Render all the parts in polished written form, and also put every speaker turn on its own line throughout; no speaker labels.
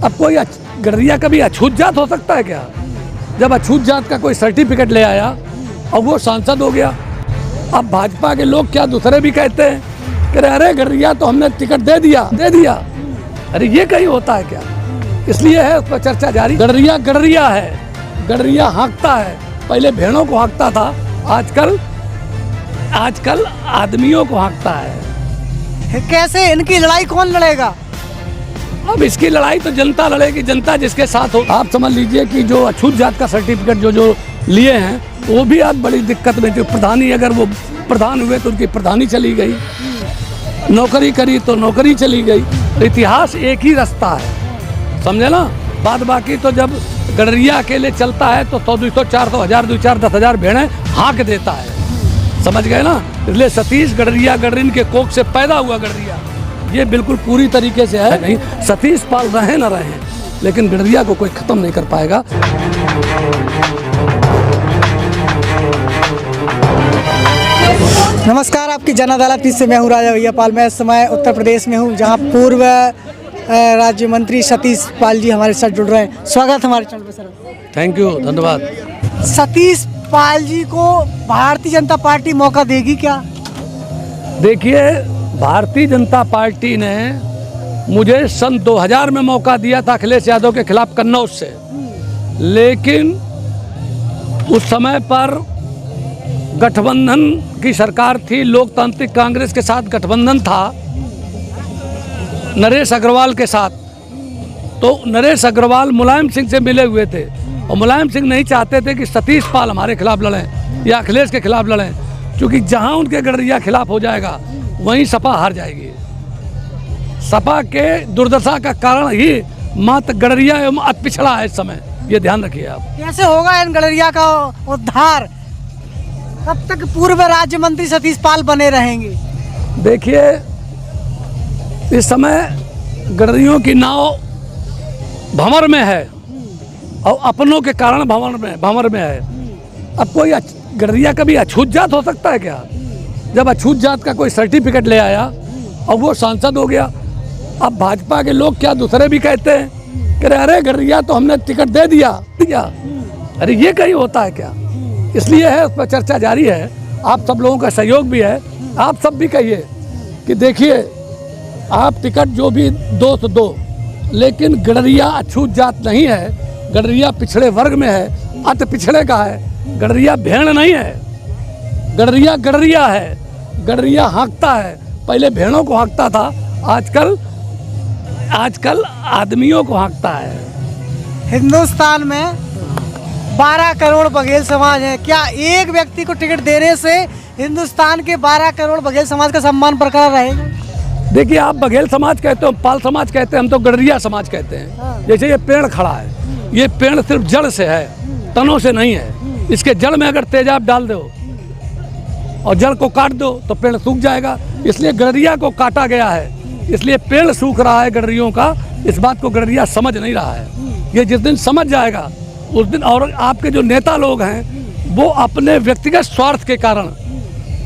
अब कोई गडरिया कभी अछूत जात हो सकता है क्या? जब अछूत जात का कोई सर्टिफिकेट ले आया और वो सांसद हो गया। अब भाजपा के लोग क्या दूसरे भी कहते हैं कि अरे गडरिया तो हमने टिकट दे दिया। अरे ये कहीं होता है क्या? इसलिए है उस पर चर्चा जारी। गडरिया है, गडरिया हाँकता है। पहले भेड़ों को हाँकता था, आजकल आदमियों को हाँकता है।
कैसे इनकी लड़ाई कौन लड़ेगा?
अब इसकी लड़ाई तो जनता लड़ेगी, जनता जिसके साथ हो। आप समझ लीजिए कि जो अछूत जात का सर्टिफिकेट जो लिए हैं वो भी आज बड़ी दिक्कत में थे। प्रधानी, अगर वो प्रधान हुए तो उनकी प्रधानी चली गई, नौकरी करी तो नौकरी चली गई। इतिहास एक ही रास्ता है, समझे ना। बाद बाकी तो जब गडरिया अकेले चलता है तो 100, 200, 400, 1000, 2-4, 10,000 भेड़ें हाँक देता है, समझ गए ना। इसलिए सतीश गडरिया, गडरिन के कोख से पैदा हुआ गडरिया, ये बिल्कुल पूरी तरीके से है। नहीं, सतीश पाल रहे न रहे, लेकिन गडरिया को कोई खत्म नहीं कर पाएगा।
नमस्कार, आपकी जन अदालत से मैं हूँ राजा भैया पाल। मैं इस समय उत्तर प्रदेश में हूँ, जहाँ पूर्व राज्य मंत्री सतीश पाल जी हमारे साथ जुड़ रहे हैं। स्वागत हमारे चैनल पर सर।
थैंक यू, धन्यवाद।
सतीश पाल जी को भारतीय जनता पार्टी मौका देगी क्या?
देखिए, भारतीय जनता पार्टी ने मुझे सन 2000 में मौका दिया था अखिलेश यादव के खिलाफ कन्नौज से, लेकिन उस समय पर गठबंधन की सरकार थी, लोकतांत्रिक कांग्रेस के साथ गठबंधन था नरेश अग्रवाल के साथ। तो नरेश अग्रवाल मुलायम सिंह से मिले हुए थे और मुलायम सिंह नहीं चाहते थे कि सतीश पाल हमारे खिलाफ लड़ें या अखिलेश के खिलाफ लड़ें, क्योंकि जहां उनके गडरिया खिलाफ हो जाएगा वहीं सपा हार जाएगी। सपा के दुर्दशा का कारण ही मात्र गडरिया एवं अति पिछड़ा है इस समय, ये ध्यान रखिए आप।
कैसे होगा इन गडरिया का उद्धार? कब तक पूर्व राज्य मंत्री सतीश पाल बने रहेंगे?
देखिए, इस समय गडरियों की नाव भंवर में है और अपनों के कारण भंवर में है। अब कोई गडरिया कभी अछूत जात हो सकता है क्या? जब अछूत जात का कोई सर्टिफिकेट ले आया और वो सांसद हो गया। अब भाजपा के लोग क्या दूसरे भी कहते हैं कि अरे गडरिया तो हमने टिकट दे दिया। अरे ये कहीं होता है क्या? इसलिए है उस पर चर्चा जारी है। आप सब लोगों का सहयोग भी है। आप सब भी कहिए कि देखिए, आप टिकट जो भी दो तो दो, लेकिन गडरिया अछूत जात नहीं है। गडरिया पिछड़े वर्ग में है, अति पिछड़े का है। गडरिया भेड़ नहीं है, गडरिया है। गडरिया हाँकता है। पहले भेड़ों को हाँकता था, आजकल आदमियों को हाँकता है।
हिंदुस्तान में 12 करोड़ बघेल समाज है। क्या एक व्यक्ति को टिकट देने से हिंदुस्तान के 12 करोड़ बघेल समाज का सम्मान बरकरार रहेगा? देखिए,
आप बघेल समाज कहते हो, पाल समाज कहते हैं, हम तो गडरिया समाज कहते हैं। जैसे ये पेड़ खड़ा है, ये पेड़ सिर्फ जड़ से है, तनों से नहीं है। इसके जड़ में अगर तेजाब डाल दो और जड़ को काट दो तो पेड़ सूख जाएगा। इसलिए गडरिया को काटा गया है, इसलिए पेड़ सूख रहा है गडरियों का। इस बात को गडरिया समझ नहीं रहा है। ये जिस दिन समझ जाएगा उस दिन, और आपके जो नेता लोग हैं वो अपने व्यक्तिगत स्वार्थ के कारण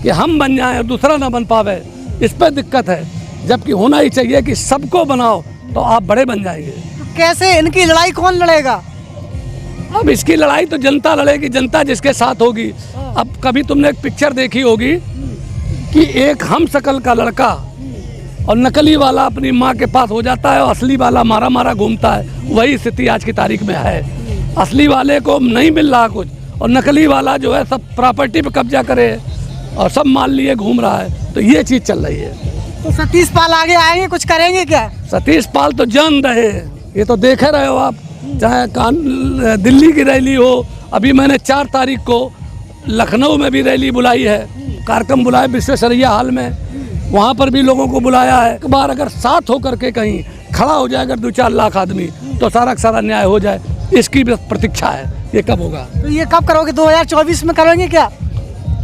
कि हम बन जाएं और दूसरा ना बन पावे, इस पर दिक्कत है। जबकि होना ही चाहिए कि सबको बनाओ तो आप बड़े बन जाएंगे।
तो कैसे इनकी लड़ाई कौन लड़ेगा?
अब इसकी लड़ाई तो जनता लड़ेगी, जनता जिसके साथ होगी। अब कभी तुमने एक पिक्चर देखी होगी कि एक हम शकल का लड़का और नकली वाला अपनी माँ के पास हो जाता है और असली वाला मारा घूमता है। वही स्थिति आज की तारीख में है। असली वाले को नहीं मिल रहा कुछ और नकली वाला जो है सब प्रॉपर्टी पे कब्जा करे और सब माल लिए घूम रहा है। तो ये चीज़ चल रही है।
तो सतीश पाल आगे आएंगे, कुछ करेंगे क्या?
सतीश पाल तो जान रहे, ये तो देख रहे हो आप। चाहे दिल्ली की रैली हो, अभी मैंने 4 तारीख को लखनऊ में भी रैली बुलाई है, कार्यक्रम बुलाया विश्वेश्वरैया हॉल में, वहाँ पर भी लोगों को बुलाया है। एक बार अगर साथ होकर के कहीं खड़ा हो जाए अगर 2-4 लाख आदमी, तो सारा का सारा न्याय हो जाए। इसकी भी प्रतीक्षा है। ये कब होगा?
तो ये कब करोगे? 2024 में करोगे क्या?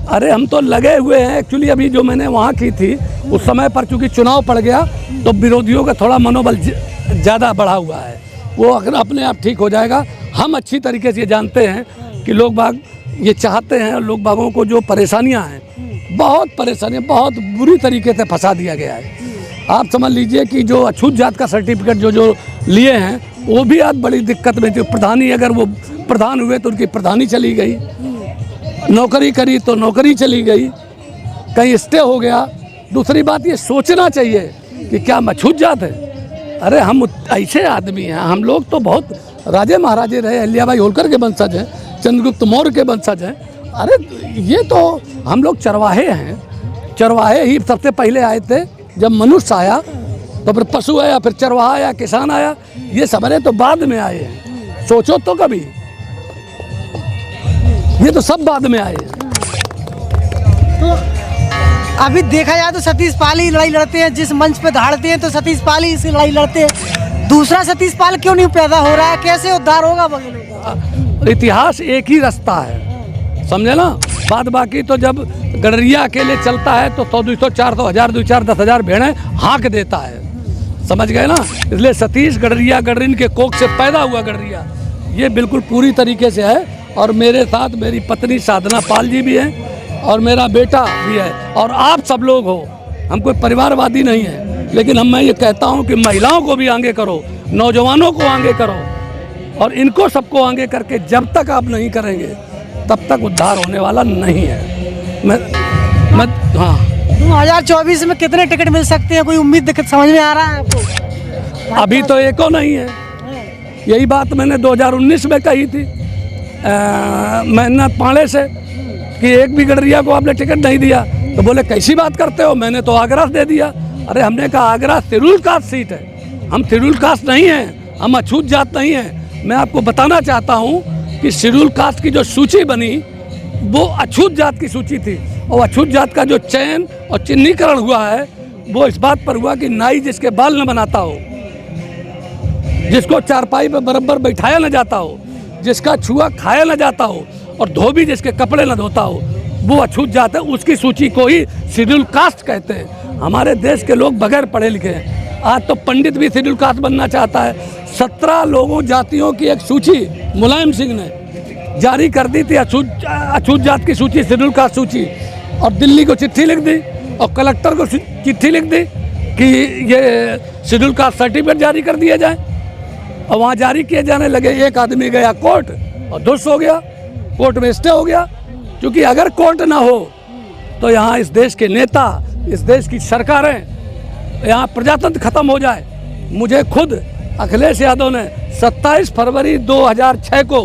अरे हम तो लगे हुए हैं। एक्चुअली अभी जो मैंने वहाँ की थी उस समय पर चूँकि चुनाव पड़ गया तो विरोधियों का थोड़ा मनोबल ज़्यादा बढ़ा हुआ है। वो अगर अपने आप ठीक हो जाएगा। हम अच्छी तरीके से ये जानते हैं कि लोग बाग ये चाहते हैं। लोग बागों को जो परेशानियाँ हैं, बहुत परेशानियाँ, बहुत बुरी तरीके से फंसा दिया गया है। आप समझ लीजिए कि जो अछूत जात का सर्टिफिकेट जो लिए हैं वो भी आज बड़ी दिक्कत में थे। प्रधानी अगर वो प्रधान हुए तो उनकी प्रधानी चली गई, नौकरी करी तो नौकरी चली गई, कहीं स्टे हो गया। दूसरी बात ये सोचना चाहिए कि क्या हम अछूत जात है? अरे हम ऐसे आदमी हैं, हम लोग तो बहुत राजे महाराजे रहे, अहिल्याबाई होलकर के वंशज हैं, चंद्रगुप्त मौर्य के वंशज हैं। अरे ये तो हम लोग चरवाहे हैं, चरवाहे ही सबसे पहले आए थे। जब मनुष्य आया तो फिर पशु आया, फिर चरवाहा आया, किसान आया, ये सबरे तो बाद में आए हैं। सोचो तो कभी, ये तो सब बाद में आए हैं।
तो अभी देखा जाए तो सतीश पाल ही लड़ाई लड़ते हैं, जिस मंच पे दहाड़ते हैं तो सतीश पाल ही इसी लड़ाई लड़ते हैं। दूसरा सतीश पाल क्यों नहीं पैदा हो रहा है? कैसे उद्धार होगा बघेलों का?
इतिहास एक ही रास्ता है, समझे ना। बाद बाकी तो जब गडरिया अकेले चलता है तो 100, 200, 400, 1000, 2, 4, 10,000 भेड़ें हाँक देता है, समझ गए ना। इसलिए सतीश गडरिया, गडरिन के कोख से पैदा हुआ गडरिया, ये बिल्कुल पूरी तरीके से है। और मेरे साथ मेरी पत्नी साधना पाल जी भी है और मेरा बेटा भी है और आप सब लोग हो। हम कोई परिवारवादी नहीं है, लेकिन मैं ये कहता हूँ कि महिलाओं को भी आगे करो, नौजवानों को आगे करो, और इनको सबको आगे करके जब तक आप नहीं करेंगे तब तक उद्धार होने वाला नहीं है। मैं हाँ,
2024 में कितने टिकट मिल सकते हैं? कोई उम्मीद समझ में आ रहा है आपको?
अभी तो एको नहीं है। यही बात मैंने 2019 में कही थी मेहनत पांडे से कि एक भी गडरिया को आपने टिकट नहीं दिया। तो बोले कैसी बात करते हो, मैंने तो आगरा दे दिया। अरे हमने कहा आगरा शेड्यूल कास्ट सीट है, हम शेड्यूल कास्ट नहीं हैं, हम अछूत जात नहीं हैं। मैं आपको बताना चाहता हूँ कि शेड्यूल कास्ट की जो सूची बनी वो अछूत जात की सूची थी, और अछूत जात का जो चयन और चिन्हीकरण हुआ है वो इस बात पर हुआ कि नाई जिसके बाल न बनाता हो, जिसको चारपाई पर बराबर बैठाया न जाता हो, जिसका छुआ खाया न जाता हो, और धोबी जिसके कपड़े न धोता हो, वो अछूत जात है। उसकी सूची को ही शेड्यूल कास्ट कहते हैं। हमारे देश के लोग बगैर पढ़े लिखे हैं। आज तो पंडित भी शेड्यूल कास्ट बनना चाहता है। 17 लोगों जातियों की एक सूची मुलायम सिंह ने जारी कर दी थी, अछूत जात की सूची, शेड्यूल कास्ट सूची, और दिल्ली को चिट्ठी लिख दी और कलेक्टर को चिट्ठी लिख दी कि ये शेड्यूल कास्ट सर्टिफिकेट जारी कर दिया जाए। और वहाँ जारी किए जाने लगे। एक आदमी गया कोर्ट और धुस हो गया, कोर्ट में स्टे हो गया। क्योंकि अगर कोर्ट ना हो तो यहाँ इस देश के नेता, इस देश की सरकारें, यहाँ प्रजातंत्र खत्म हो जाए। मुझे खुद अखिलेश यादव ने 27 फरवरी 2006 को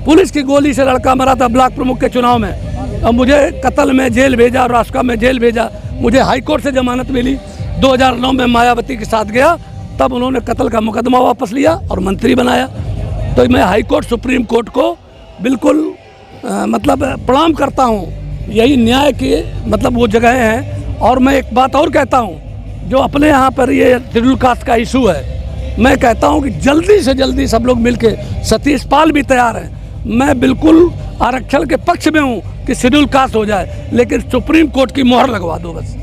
पुलिस की गोली से लड़का मरा था ब्लॉक प्रमुख के चुनाव में, और मुझे कत्ल में जेल भेजा, रास्का में जेल भेजा। मुझे हाई कोर्ट से जमानत मिली। 2009 में मायावती के साथ गया, तब उन्होंने कत्ल का मुकदमा वापस लिया और मंत्री बनाया। तो मैं हाई कोर्ट, सुप्रीम कोर्ट को बिल्कुल मतलब प्रणाम करता हूँ। यही न्याय की मतलब वो जगह हैं। और मैं एक बात और कहता हूँ, जो अपने यहाँ पर ये शेड्यूल कास्ट का इशू है, मैं कहता हूँ कि जल्दी से जल्दी सब लोग मिलके, सतीश पाल भी तैयार हैं, मैं बिल्कुल आरक्षण के पक्ष में हूँ कि शेड्यूल कास्ट हो जाए, लेकिन सुप्रीम कोर्ट की मोहर लगवा दो बस।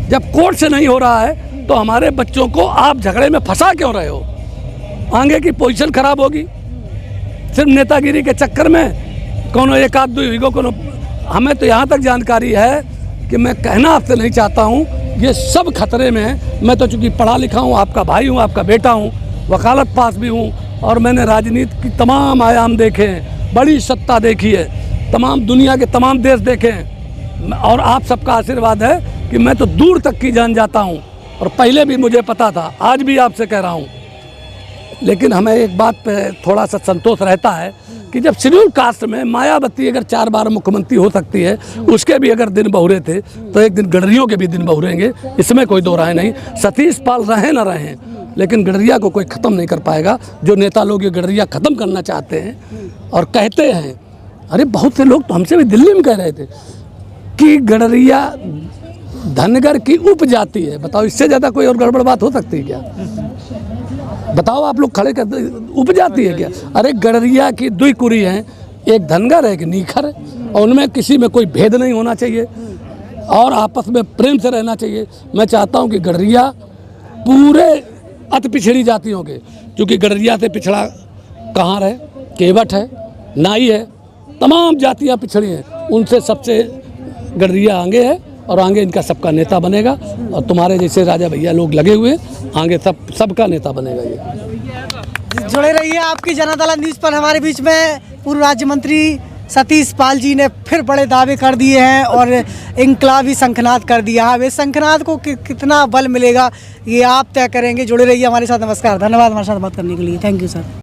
जब कोर्ट से नहीं हो रहा है तो हमारे बच्चों को आप झगड़े में फंसा क्यों रहे हो? आगे की पोजीशन खराब होगी सिर्फ नेतागिरी के चक्कर में। कोनो एक आध दो वीगो कोनो, हमें तो यहाँ तक जानकारी है कि मैं कहना आपसे नहीं चाहता हूँ, ये सब खतरे में है। मैं तो चूँकि पढ़ा लिखा हूँ, आपका भाई हूँ, आपका बेटा हूँ, वकालत पास भी हूँ, और मैंने राजनीति की तमाम आयाम देखे हैं, बड़ी सत्ता देखी है, तमाम दुनिया के तमाम देश देखे हैं, और आप सबका आशीर्वाद है कि मैं तो दूर तक की जान जाता हूँ। और पहले भी मुझे पता था, आज भी आपसे कह रहा हूँ। लेकिन हमें एक बात पे थोड़ा सा संतोष रहता है कि जब शेड्यूल कास्ट में मायावती अगर 4 बार मुख्यमंत्री हो सकती है, उसके भी अगर दिन बहुरे थे तो एक दिन गडरियों के भी दिन बहुरेंगे, इसमें कोई दो राय नहीं। सतीश पाल रहें ना रहें, लेकिन गडरिया को कोई ख़त्म नहीं कर पाएगा। जो नेता लोग ये गडरिया ख़त्म करना चाहते हैं और कहते हैं, अरे बहुत से लोग तो हमसे भी दिल्ली में कह रहे थे कि गडरिया धनगर की उपजाति है। बताओ, इससे ज़्यादा कोई और गड़बड़ बात हो सकती है क्या? बताओ, आप लोग खड़े कर, उपजाति है क्या? अरे गडरिया की 2 कुरी हैं, एक धनगर है, एक नीखर है, और उनमें किसी में कोई भेद नहीं होना चाहिए और आपस में प्रेम से रहना चाहिए। मैं चाहता हूं कि गडरिया पूरे अति पिछड़ी जातियों के, क्योंकि गडरिया से पिछड़ा कहाँ है? केवट है, नाई है, तमाम जातियाँ पिछड़ी हैं, उनसे सबसे गडरिया आगे है। और आगे इनका सबका नेता बनेगा। और तुम्हारे जैसे राजा भैया लोग लगे हुए आगे सबका नेता बनेगा ये।
जुड़े रहिए आपकी जनता न्यूज़ पर। हमारे बीच में पूर्व राज्य मंत्री सतीश पाल जी ने फिर बड़े दावे कर दिए हैं और इंकलाबी शंखनाद कर दिया है। वे शंखनाद को कितना बल मिलेगा ये आप तय करेंगे। जुड़े रहिए हमारे साथ। नमस्कार, धन्यवाद हमारे साथ बात करने के लिए। Thank you sir.